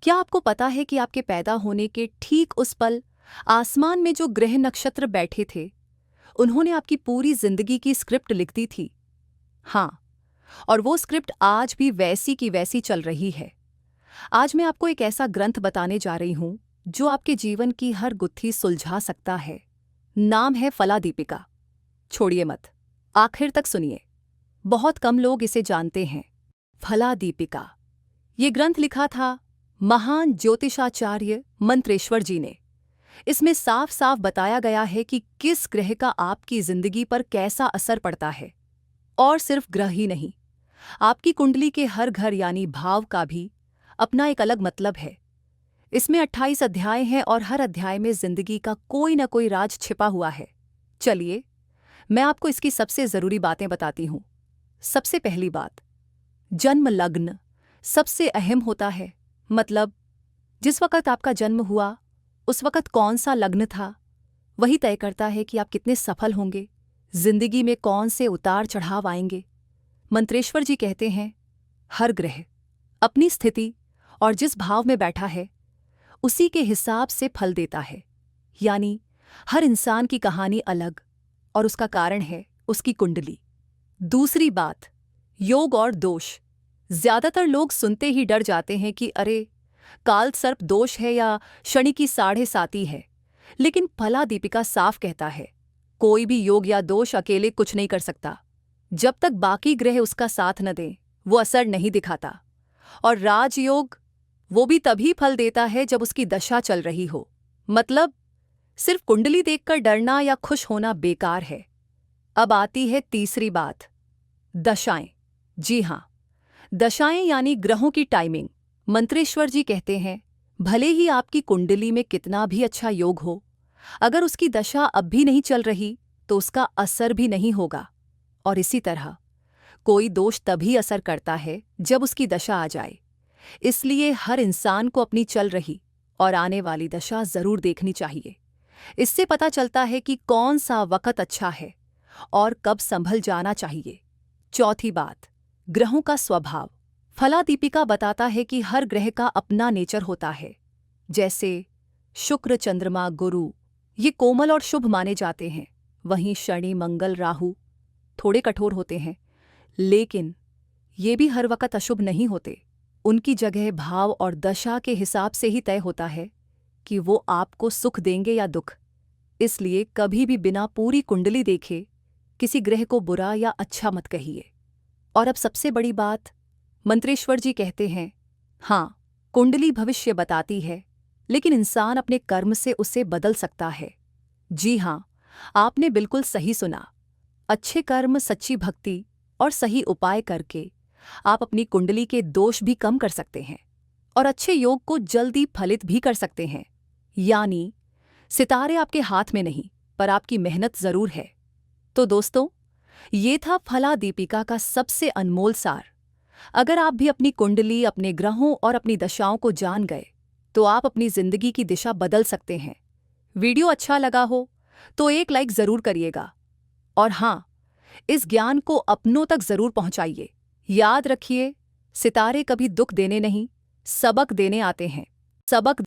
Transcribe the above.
क्या आपको पता है कि आपके पैदा होने के ठीक उस पल आसमान में जो ग्रह नक्षत्र बैठे थे, उन्होंने आपकी पूरी जिंदगी की स्क्रिप्ट लिख दी थी? हाँ, और वो स्क्रिप्ट आज भी वैसी की वैसी चल रही है। आज मैं आपको एक ऐसा ग्रंथ बताने जा रही हूं जो आपके जीवन की हर गुत्थी सुलझा सकता है। नाम है फलादीपिका। छोड़िए मत, आखिर तक सुनिए। बहुत कम लोग इसे जानते हैं। फलादीपिका ये ग्रंथ लिखा था महान ज्योतिषाचार्य मंत्रेश्वर जी ने। इसमें साफ साफ बताया गया है कि किस ग्रह का आपकी जिंदगी पर कैसा असर पड़ता है। और सिर्फ ग्रह ही नहीं, आपकी कुंडली के हर घर यानी भाव का भी अपना एक अलग मतलब है। इसमें 28 अध्याय हैं और हर अध्याय में जिंदगी का कोई न कोई राज छिपा हुआ है। चलिए, मैं आपको इसकी सबसे जरूरी बातें बताती हूं। सबसे पहली बात, जन्म लग्न सबसे अहम होता है। मतलब जिस वक़्त आपका जन्म हुआ, उस वक़्त कौन सा लग्न था, वही तय करता है कि आप कितने सफल होंगे, जिंदगी में कौन से उतार चढ़ाव आएंगे। मंत्रेश्वर जी कहते हैं, हर ग्रह अपनी स्थिति और जिस भाव में बैठा है, उसी के हिसाब से फल देता है। यानी हर इंसान की कहानी अलग और उसका कारण है उसकी कुंडली। दूसरी बात, योग और दोष। ज्यादातर लोग सुनते ही डर जाते हैं कि अरे, काल सर्प दोष है या शनि की 7.5 है। लेकिन फलादीपिका साफ कहता है, कोई भी योग या दोष अकेले कुछ नहीं कर सकता। जब तक बाकी ग्रह उसका साथ न दें, वो असर नहीं दिखाता। और राजयोग, वो भी तभी फल देता है जब उसकी दशा चल रही हो। मतलब सिर्फ कुंडली देखकर डरना या खुश होना बेकार है। अब आती है तीसरी बात, दशाएं। जी हां, दशाएं यानी ग्रहों की टाइमिंग। मंत्रेश्वर जी कहते हैं, भले ही आपकी कुंडली में कितना भी अच्छा योग हो, अगर उसकी दशा अब भी नहीं चल रही तो उसका असर भी नहीं होगा। और इसी तरह कोई दोष तभी असर करता है जब उसकी दशा आ जाए। इसलिए हर इंसान को अपनी चल रही और आने वाली दशा जरूर देखनी चाहिए। इससे पता चलता है कि कौन सा वक़्त अच्छा है और कब संभल जाना चाहिए। चौथी बात, ग्रहों का स्वभाव। फलादीपिका बताता है कि हर ग्रह का अपना नेचर होता है। जैसे शुक्र, चंद्रमा, गुरु ये कोमल और शुभ माने जाते हैं। वहीं शनि, मंगल, राहु थोड़े कठोर होते हैं, लेकिन ये भी हर वक़्त अशुभ नहीं होते। उनकी जगह भाव और दशा के हिसाब से ही तय होता है कि वो आपको सुख देंगे या दुख। इसलिए कभी भी बिना पूरी कुंडली देखे किसी ग्रह को बुरा या अच्छा मत कहिए। और अब सबसे बड़ी बात, मंत्रेश्वर जी कहते हैं, हाँ, कुंडली भविष्य बताती है, लेकिन इंसान अपने कर्म से उसे बदल सकता है। जी हाँ, आपने बिल्कुल सही सुना। अच्छे कर्म, सच्ची भक्ति और सही उपाय करके आप अपनी कुंडली के दोष भी कम कर सकते हैं और अच्छे योग को जल्दी फलित भी कर सकते हैं। यानी सितारे आपके हाथ में नहीं, पर आपकी मेहनत जरूर है। तो दोस्तों, ये था फलादीपिका का सबसे अनमोल सार। अगर आप भी अपनी कुंडली, अपने ग्रहों और अपनी दशाओं को जान गए, तो आप अपनी जिंदगी की दिशा बदल सकते हैं। वीडियो अच्छा लगा हो तो एक लाइक जरूर करिएगा। और हाँ, इस ज्ञान को अपनों तक जरूर पहुंचाइए। याद रखिए, सितारे कभी दुख देने नहीं, सबक देने आते हैं। सबक